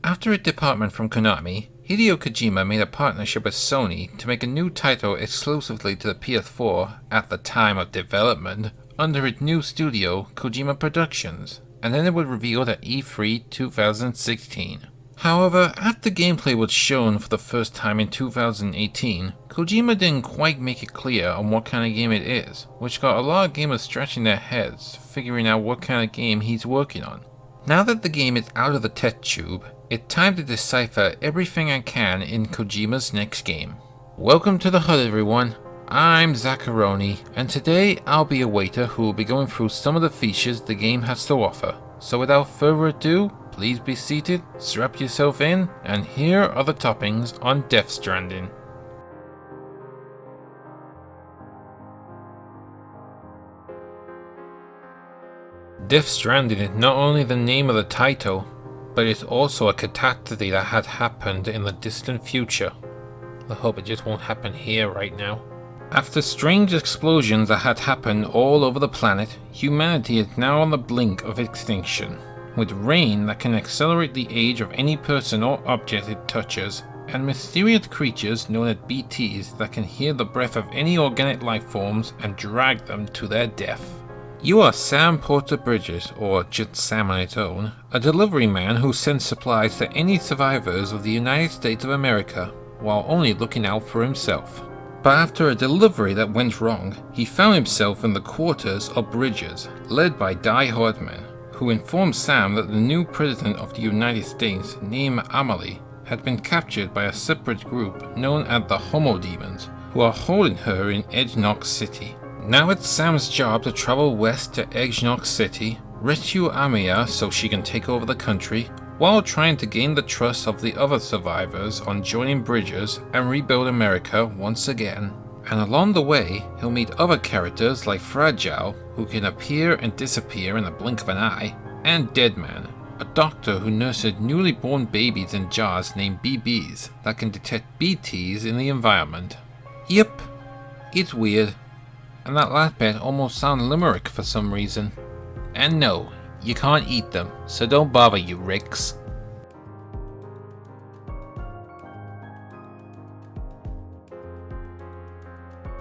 After a departure from Konami, Hideo Kojima made a partnership with Sony to make a new title exclusively to the PS4 at the time of development under its new studio, Kojima Productions, and then it would reveal at E3 2016. However, after gameplay was shown for the first time in 2018, Kojima didn't quite make it clear on what kind of game it is, which got a lot of gamers scratching their heads, figuring out what kind of game he's working on. Now that the game is out of the test tube, it's time to decipher everything I can in Kojima's next game. Welcome to the HUD everyone, I'm Zacharoni, and today I'll be a waiter who will be going through some of the features the game has to offer. So without further ado, please be seated, strap yourself in, and here are the toppings on Death Stranding. Death Stranding is not only the name of the title, but it's also a catastrophe that had happened in the distant future. I hope it just won't happen here right now. After strange explosions that had happened all over the planet, humanity is now on the brink of extinction, with rain that can accelerate the age of any person or object it touches, and mysterious creatures known as BTs that can hear the breath of any organic life forms and drag them to their death. You are Sam Porter Bridges, or just Sam on its own, a delivery man who sends supplies to any survivors of the United States of America, while only looking out for himself. But after a delivery that went wrong, he found himself in the quarters of Bridges, led by die-hard men, who informed Sam that the new president of the United States, named Amelie, had been captured by a separate group known as the Homo Demons, who are holding her in Edge-Knock City. Now it's Sam's job to travel west to Edge-Knock City, rescue Amiya so she can take over the country, while trying to gain the trust of the other survivors on joining Bridges and rebuild America once again. And along the way, he'll meet other characters like Fragile, who can appear and disappear in the blink of an eye, and Deadman, a doctor who nurses newly born babies in jars named BBs that can detect BTs in the environment. Yep, it's weird. And that last bit almost sounds limerick for some reason. And no, you can't eat them, so don't bother you Ricks.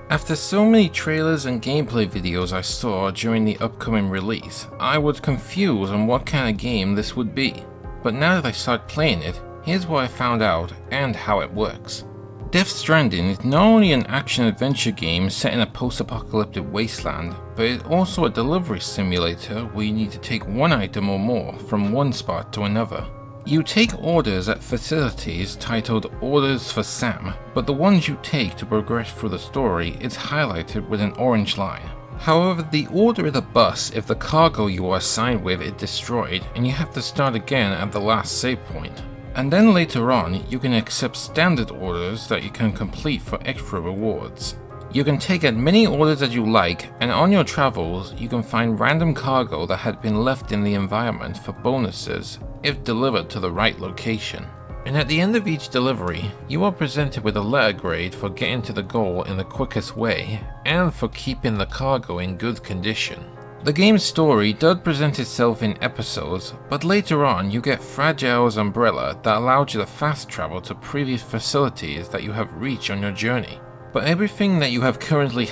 After so many trailers and gameplay videos I saw during the upcoming release, I was confused on what kind of game this would be. But now that I started playing it, here's what I found out and how it works. Death Stranding is not only an action-adventure game set in a post-apocalyptic wasteland, but it's also a delivery simulator where you need to take one item or more from one spot to another. You take orders at facilities titled Orders for Sam, but the ones you take to progress through the story is highlighted with an orange line. However, the order is a bust if the cargo you are assigned with is destroyed and you have to start again at the last save point. And then later on, you can accept standard orders that you can complete for extra rewards. You can take as many orders as you like, and on your travels, you can find random cargo that had been left in the environment for bonuses if delivered to the right location. And at the end of each delivery, you are presented with a letter grade for getting to the goal in the quickest way, and for keeping the cargo in good condition. The game's story does present itself in episodes, but later on you get Fragile's umbrella that allows you to fast travel to previous facilities that you have reached on your journey. But everything that you have currently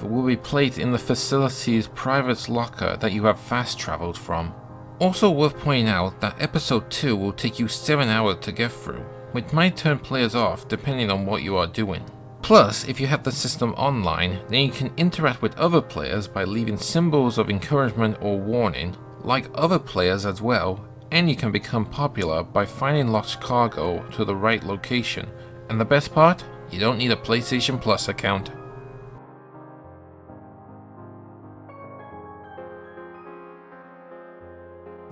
will be placed in the facility's private locker that you have fast traveled from. Also worth pointing out that episode 2 will take you 7 hours to get through, which might turn players off depending on what you are doing. Plus, if you have the system online, then you can interact with other players by leaving symbols of encouragement or warning, like other players as well, and you can become popular by finding lost cargo to the right location. And the best part? You don't need a PlayStation Plus account.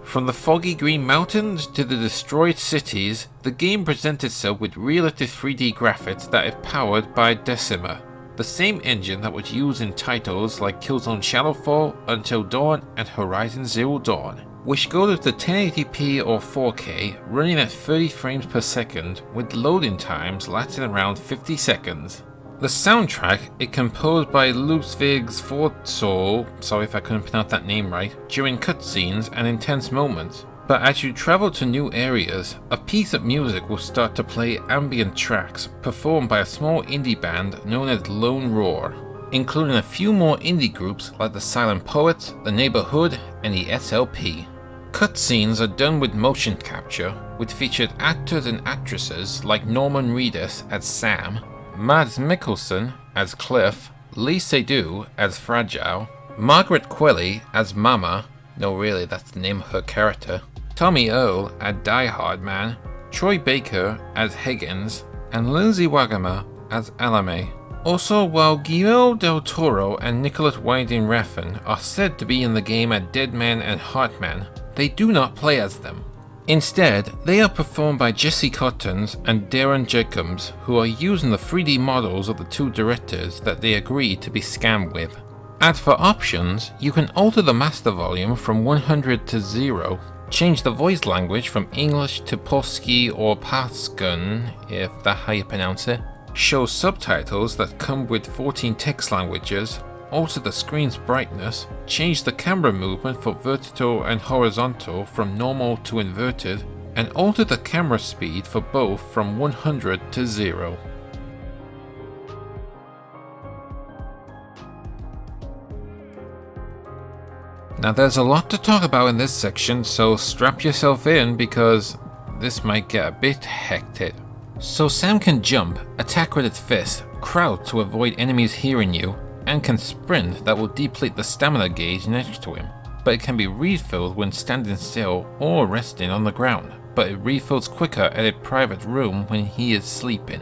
From the foggy green mountains to the destroyed cities, the game presents itself with realistic 3D graphics that is powered by Decima, the same engine that was used in titles like Killzone Shadowfall, Until Dawn, and Horizon Zero Dawn, which go to 1080p or 4K, running at 30 frames per second with loading times lasting around 50 seconds. The soundtrack is composed by Ludwig Sforzo, sorry if I couldn't pronounce that name right, during cutscenes and intense moments, But as you travel to new areas, a piece of music will start to play ambient tracks performed by a small indie band known as Lone Roar, including a few more indie groups like the Silent Poets, the Neighborhood, and the SLP. Cutscenes are done with motion capture, with featured actors and actresses like Norman Reedus as Sam, Mads Mikkelsen as Cliff, Lee Seydoux as Fragile, Margaret Qualley as Mama, no really that's the name of her character, Tommy Earl as Die Hard Man, Troy Baker as Higgins, and Lindsay Wagner as Alame. Also, while Guillermo del Toro and Nicholas Winding Refn are said to be in the game as Deadman and Heartman, they do not play as them. Instead, they are performed by Jesse Cottons and Darren Jacobs, who are using the 3D models of the two directors that they agreed to be scammed with. As for options, you can alter the master volume from 100 to 0, change the voice language from English to Polski or Paskan, if that's how you pronounce it, show subtitles that come with 14 text languages, alter the screen's brightness, change the camera movement for vertical and horizontal from normal to inverted, and alter the camera speed for both from 100 to 0. Now there's a lot to talk about in this section, so strap yourself in because this might get a bit hectic. So Sam can jump, attack with its fist, crouch to avoid enemies hearing you, and can sprint that will deplete the stamina gauge next to him, but it can be refilled when standing still or resting on the ground, but it refills quicker at a private room when he is sleeping.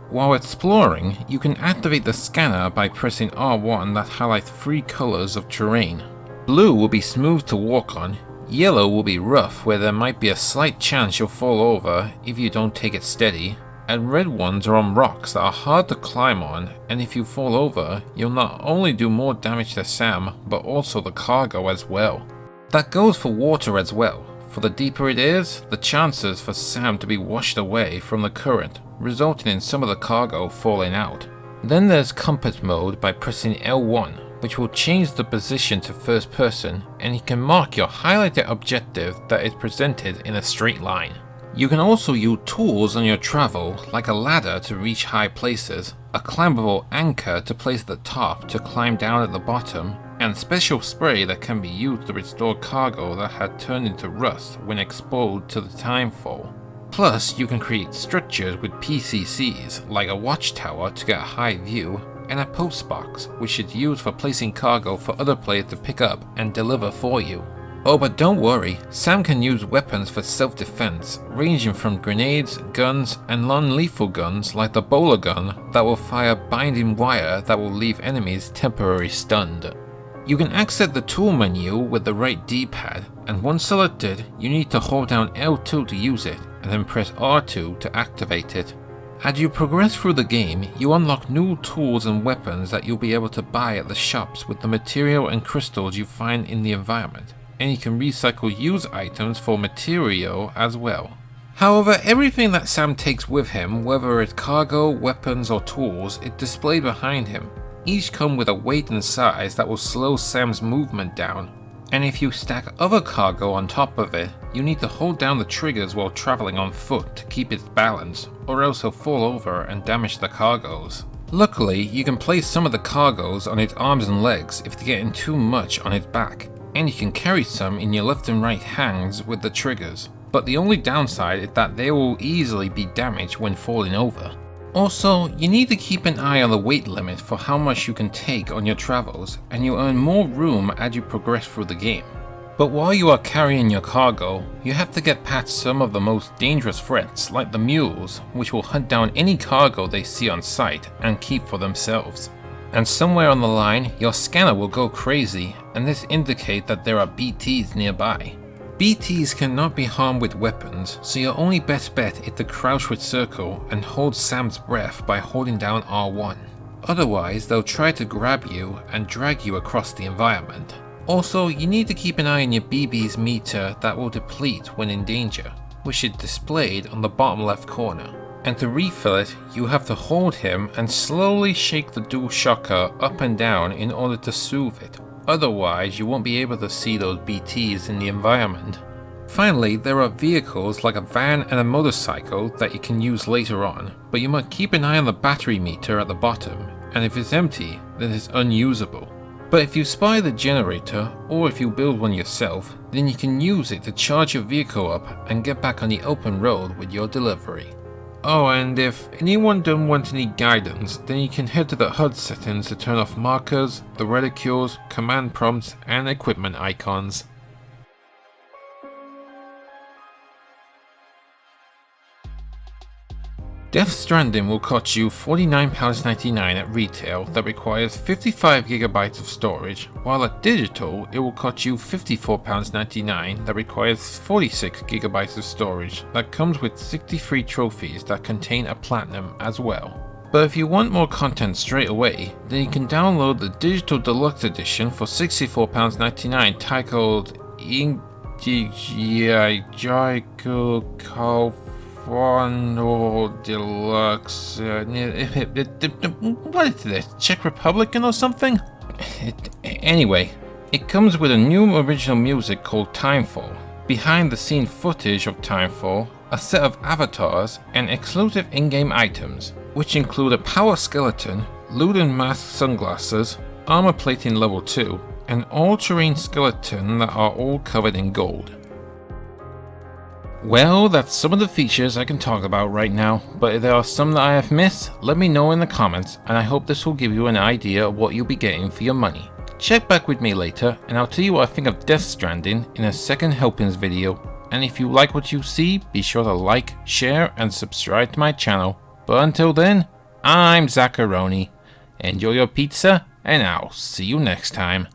While exploring, you can activate the scanner by pressing R1 that highlights 3 colors of terrain. Blue will be smooth to walk on, yellow will be rough where there might be a slight chance you'll fall over if you don't take it steady, and red ones are on rocks that are hard to climb on, and if you fall over, you'll not only do more damage to Sam, but also the cargo as well. That goes for water as well. For the deeper it is, the chances for Sam to be washed away from the current, resulting in some of the cargo falling out. Then there's compass mode by pressing L1, which will change the position to first person, and you can mark your highlighted objective that is presented in a straight line. You can also use tools on your travel, like a ladder to reach high places, a climbable anchor to place at the top to climb down at the bottom, and special spray that can be used to restore cargo that had turned into rust when exposed to the timefall. Plus, you can create structures with PCCs, like a watchtower to get a high view, and a post box, which is used for placing cargo for other players to pick up and deliver for you. Oh, but don't worry, Sam can use weapons for self-defense, ranging from grenades, guns, and non-lethal guns like the bowler gun that will fire binding wire that will leave enemies temporarily stunned. You can access the tool menu with the right D-pad, and once selected, you need to hold down L2 to use it, and then press R2 to activate it. As you progress through the game, you unlock new tools and weapons that you'll be able to buy at the shops with the material and crystals you find in the environment, and you can recycle used items for material as well. However, everything that Sam takes with him, whether it's cargo, weapons, or tools, is displayed behind him. Each come with a weight and size that will slow Sam's movement down, and if you stack other cargo on top of it, you need to hold down the triggers while traveling on foot to keep its balance, or else he'll fall over and damage the cargoes. Luckily, you can place some of the cargoes on its arms and legs if they're getting too much on its back, and you can carry some in your left and right hands with the triggers, but the only downside is that they will easily be damaged when falling over. Also, you need to keep an eye on the weight limit for how much you can take on your travels, and you earn more room as you progress through the game. But while you are carrying your cargo, you have to get past some of the most dangerous threats like the mules, which will hunt down any cargo they see on sight and keep for themselves. And somewhere on the line, your scanner will go crazy, and this indicates that there are BTs nearby. BTs cannot be harmed with weapons, so your only best bet is to crouch with circle and hold Sam's breath by holding down R1. Otherwise, they'll try to grab you and drag you across the environment. Also, you need to keep an eye on your BB's meter that will deplete when in danger, which is displayed on the bottom left corner. And to refill it, you have to hold him and slowly shake the DualShocker up and down in order to soothe it. Otherwise, you won't be able to see those BTs in the environment. Finally, there are vehicles like a van and a motorcycle that you can use later on, but you must keep an eye on the battery meter at the bottom, and if it's empty, then it's unusable. But if you spy the generator, or if you build one yourself, then you can use it to charge your vehicle up and get back on the open road with your delivery. Oh, and if anyone don't want any guidance, then you can head to the HUD settings to turn off markers, the reticules, command prompts, and equipment icons. Death Stranding will cost you £49.99 at retail that requires 55GB of storage, while at digital it will cost you £54.99 that requires 46GB of storage that comes with 63 trophies that contain a platinum as well. But if you want more content straight away, then you can download the Digital Deluxe Edition for £64.99 titled Deluxe. What is this? Czech Republican or something? Anyway, it comes with a new original music called Timefall, behind the scene footage of Timefall, a set of avatars, and exclusive in-game items, which include a power skeleton, Luden mask sunglasses, armor plating level 2, and all-terrain skeleton that are all covered in gold. Well, that's some of the features I can talk about right now, but if there are some that I have missed, let me know in the comments, and I hope this will give you an idea of what you'll be getting for your money. Check back with me later, and I'll tell you what I think of Death Stranding in a second helpings video, and if you like what you see, be sure to like, share, and subscribe to my channel. But until then, I'm Zacharoni. Enjoy your pizza, and I'll see you next time.